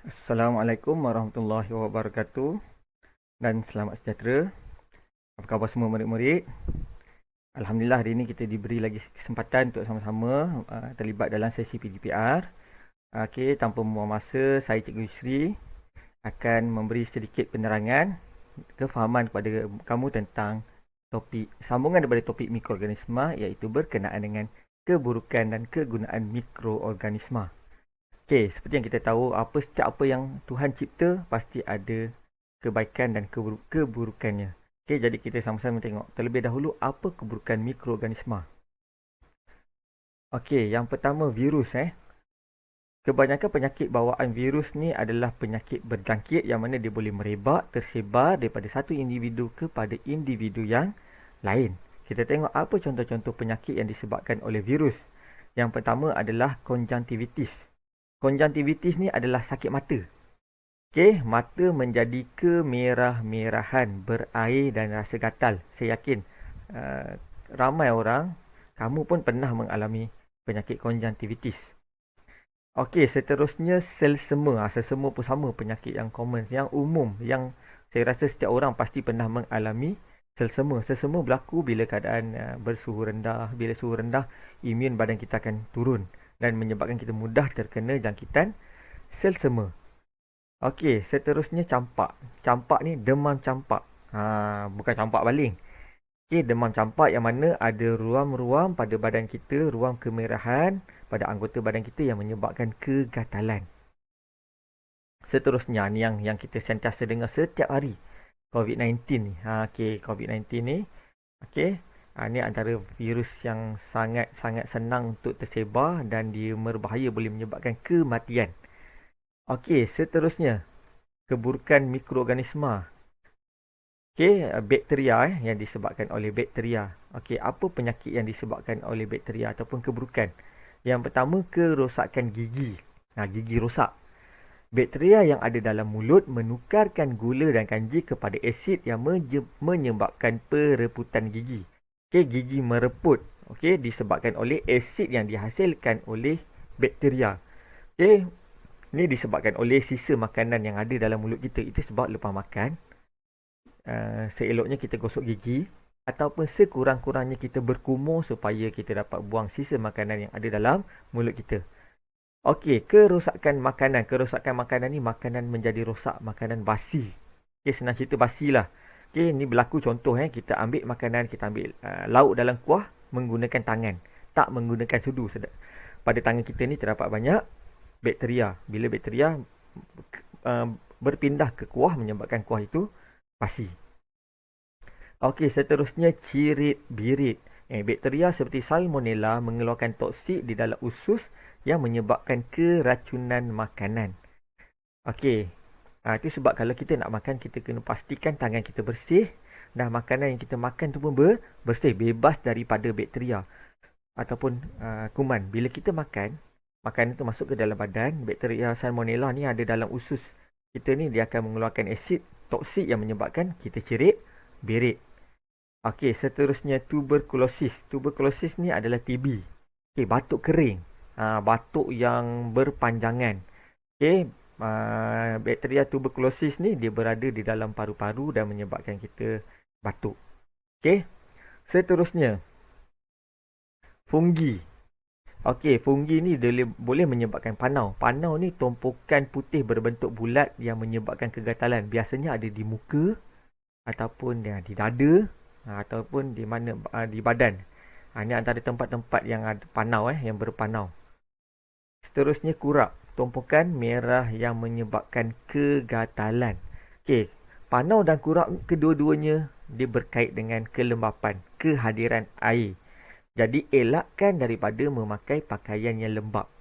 Assalamualaikum warahmatullahi wabarakatuh dan selamat sejahtera. Apa khabar semua murid-murid? Alhamdulillah hari ini kita diberi lagi kesempatan untuk sama-sama terlibat dalam sesi PDPR. Okey, tanpa membuang masa, saya Cikgu Yusri akan memberi sedikit penerangan kefahaman kepada kamu tentang topik sambungan daripada topik mikroorganisma, iaitu berkenaan dengan keburukan dan kegunaan mikroorganisma. Okey, seperti yang kita tahu, setiap apa yang Tuhan cipta pasti ada kebaikan dan keburukannya. Okey, jadi kita sama-sama tengok terlebih dahulu apa keburukan mikroorganisma. Okey, yang pertama virus. Kebanyakan penyakit bawaan virus ni adalah penyakit berjangkit yang mana dia boleh merebak, tersebar daripada satu individu kepada individu yang lain. Kita tengok apa contoh-contoh penyakit yang disebabkan oleh virus. Yang pertama adalah konjungtivitis. Konjungtivitis ni adalah sakit mata. Okey, mata menjadi kemerah-merahan, berair dan rasa gatal. Saya yakin ramai orang, kamu pun pernah mengalami penyakit konjungtivitis. Okey, seterusnya selsema. Selsema pun sama penyakit yang common, yang umum, yang saya rasa setiap orang pasti pernah mengalami selsema. Selsema berlaku bila keadaan bersuhu rendah. Bila suhu rendah, imun badan kita akan turun dan menyebabkan kita mudah terkena jangkitan selsema. Okey, seterusnya campak. Campak ni demam campak. Bukan campak baling. Okey, demam campak yang mana ada ruam-ruam pada badan kita, ruam kemerahan pada anggota badan kita yang menyebabkan kegatalan. Seterusnya ni yang kita sentiasa dengar setiap hari. COVID-19 ni. Okey, COVID-19 ni. Okey, ni antara virus yang sangat-sangat senang untuk tersebar dan dia berbahaya, boleh menyebabkan kematian. Okey, seterusnya keburukan mikroorganisma. Okey, bakteria yang disebabkan oleh bakteria. Okey, apa penyakit yang disebabkan oleh bakteria ataupun keburukan? Yang pertama, kerosakan gigi. Gigi rosak. Bakteria yang ada dalam mulut menukarkan gula dan kanji kepada asid yang menyebabkan pereputan gigi. Okey, gigi mereput. Okey, disebabkan oleh asid yang dihasilkan oleh bakteria. Okey, ini disebabkan oleh sisa makanan yang ada dalam mulut kita. Itu sebab lepas makan, seeloknya kita gosok gigi ataupun sekurang-kurangnya kita berkumur supaya kita dapat buang sisa makanan yang ada dalam mulut kita. Okey, kerosakan makanan. Kerosakan makanan ni makanan menjadi rosak, makanan basi. Okey, senang cerita basi lah. Okey, ni berlaku contoh kita ambil makanan, kita ambil lauk dalam kuah menggunakan tangan, tak menggunakan sudu. Pada tangan kita ni terdapat banyak bakteria. Bila bakteria berpindah ke kuah menyebabkan kuah itu basi. Okey, seterusnya cirit-birit. Bakteria seperti salmonella mengeluarkan toksik di dalam usus yang menyebabkan keracunan makanan. Okey, itu sebab kalau kita nak makan, kita kena pastikan tangan kita bersih dan makanan yang kita makan tu pun bersih, bebas daripada bakteria ataupun kuman. Bila kita makan, makanan tu masuk ke dalam badan, bakteria salmonella ni ada dalam usus kita ni, dia akan mengeluarkan asid toksik yang menyebabkan kita cirit, birit. Okey, seterusnya tuberkulosis. Tuberkulosis ni adalah TB. Okey, batuk kering. Batuk yang berpanjangan. Okey, bakteria tuberkulosis ni dia berada di dalam paru-paru dan menyebabkan kita batuk. Okey, seterusnya fungi. Okey, fungi ni boleh menyebabkan panau. Panau ni tumpukan putih berbentuk bulat yang menyebabkan kegatalan. Biasanya ada di muka ataupun di dada ataupun di mana di badan. Ini antara tempat-tempat yang ada panau yang berpanau. Seterusnya kurap, tumpukan merah yang menyebabkan kegatalan. Okey, panau dan kurap kedua-duanya dia berkait dengan kelembapan, kehadiran air. Jadi elakkan daripada memakai pakaian yang lembap.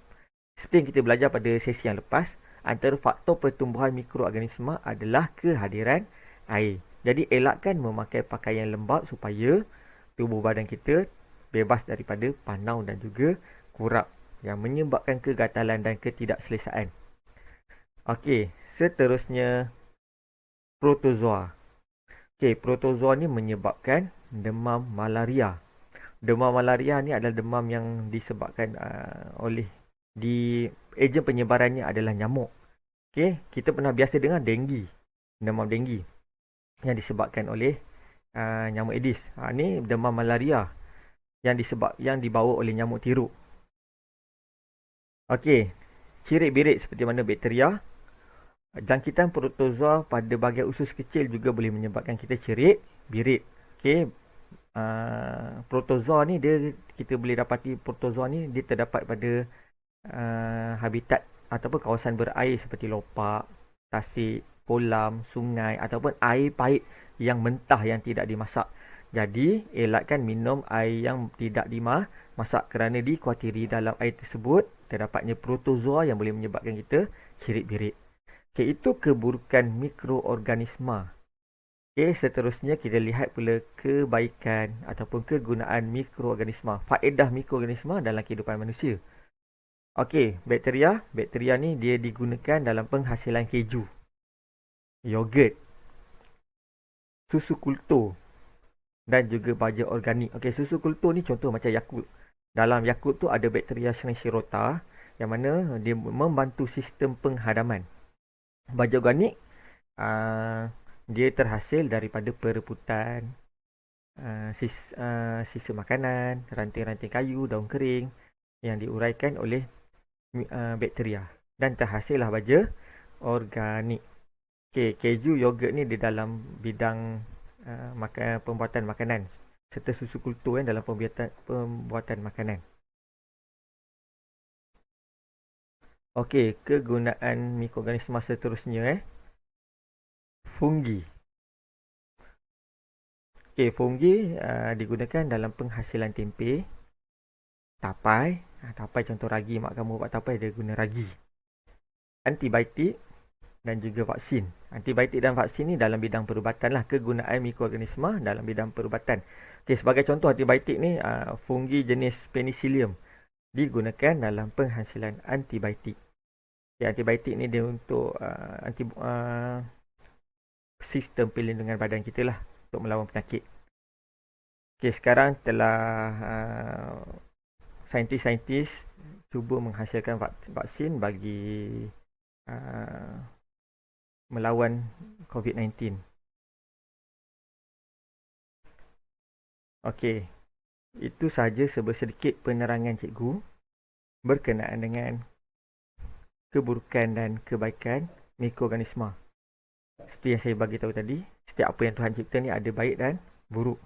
Seperti yang kita belajar pada sesi yang lepas, antara faktor pertumbuhan mikroorganisma adalah kehadiran air. Jadi elakkan memakai pakaian lembap supaya tubuh badan kita bebas daripada panau dan juga kurap yang menyebabkan kegatalan dan ketidakselesaan. Okey, seterusnya protozoa. Okey, protozoa ni menyebabkan demam malaria. Demam malaria ni adalah demam yang disebabkan oleh ejen penyebarannya adalah nyamuk. Okey, kita pernah biasa dengar denggi, demam denggi yang disebabkan oleh nyamuk Aedes. Ni demam malaria yang dibawa oleh nyamuk tiruk. Okey, cirit-birit seperti mana bakteria, jangkitan protozoa pada bahagian usus kecil juga boleh menyebabkan kita cirit-birit. Okey, protozoa ni kita boleh dapati protozoa ni dia terdapat pada habitat ataupun kawasan berair seperti lopak, tasik, kolam, sungai ataupun air pahit yang mentah yang tidak dimasak. Jadi, elakkan minum air yang tidak dimasak kerana dikuatiri dalam air tersebut terdapatnya protozoa yang boleh menyebabkan kita cirit-birit. Okay, itu keburukan mikroorganisma. Okay, seterusnya kita lihat pula kebaikan ataupun kegunaan mikroorganisma. Faedah mikroorganisma dalam kehidupan manusia. Okey, bakteria. Bakteria ni dia digunakan dalam penghasilan keju, yogurt, susu kultur dan juga baja organik. Okey, susu kultur ni contoh macam Yakult. Dalam Yakult tu ada bakteria Shirota yang mana dia membantu sistem penghadaman. Baja organik dia terhasil daripada perebutan sisa makanan, ranting-ranting kayu, daun kering yang diuraikan oleh bakteria dan terhasillah baja organik. Okay, keju, yogurt ni di dalam bidang pembuatan makanan serta susu kultur dalam pembuatan makanan. Okey, kegunaan mikroorganisma seterusnya fungi. Okey, fungi digunakan dalam penghasilan tempe, tapai. Tapai contoh ragi, mak kamu buat tapai dia guna ragi. Antibiotik dan juga vaksin. Antibiotik dan vaksin ni dalam bidang perubatan lah, kegunaan mikroorganisma dalam bidang perubatan. Okey, sebagai contoh antibiotik ni fungi jenis penicillium digunakan dalam penghasilan antibiotik. Okay, antibiotik ni dia untuk sistem perlindungan badan kita lah untuk melawan penyakit. Okey, sekarang telah saintis-saintis cuba menghasilkan vaksin bagi melawan COVID-19. Okey, itu sahaja sedikit penerangan cikgu berkenaan dengan keburukan dan kebaikan mikroorganisma. Seperti yang saya bagi tahu tadi, setiap apa yang Tuhan cipta ni ada baik dan buruk.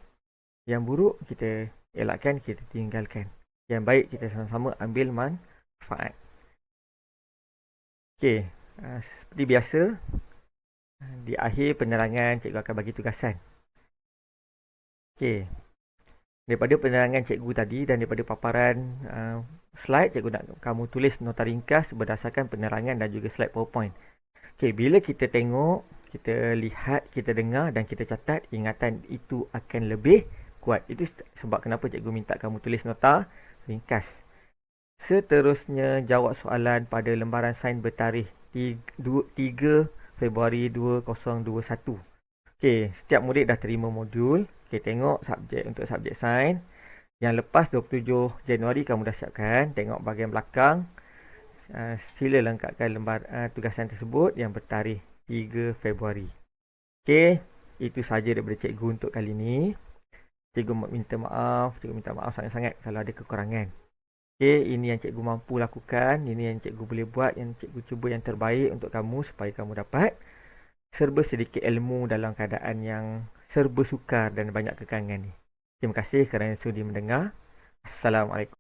Yang buruk kita elakkan, kita tinggalkan. Yang baik kita sama-sama ambil manfaat. Okey, seperti biasa, di akhir penerangan cikgu akan bagi tugasan. Okey, daripada penerangan cikgu tadi dan daripada paparan slide, cikgu nak kamu tulis nota ringkas berdasarkan penerangan dan juga slide PowerPoint. Okey, bila kita tengok, kita lihat, kita dengar dan kita catat, ingatan itu akan lebih kuat. Itu sebab kenapa cikgu minta kamu tulis nota ringkas. Seterusnya, jawab soalan pada lembaran sains bertarikh 3 Februari 2021. Okey, setiap murid dah terima modul. Okey, tengok subjek untuk subjek sains. Yang lepas 27 Januari kamu dah siapkan. Tengok bahagian belakang. Sila lengkapkan lembar tugasan tersebut yang bertarikh 3 Februari. Okey, itu sahaja daripada cikgu untuk kali ini. Cikgu minta maaf sangat-sangat kalau ada kekurangan. Okey, ini yang cikgu mampu lakukan, ini yang cikgu boleh buat, yang cikgu cuba yang terbaik untuk kamu supaya kamu dapat serba sedikit ilmu dalam keadaan yang serba sukar dan banyak kekangan ni. Terima kasih kerana sudi mendengar. Assalamualaikum.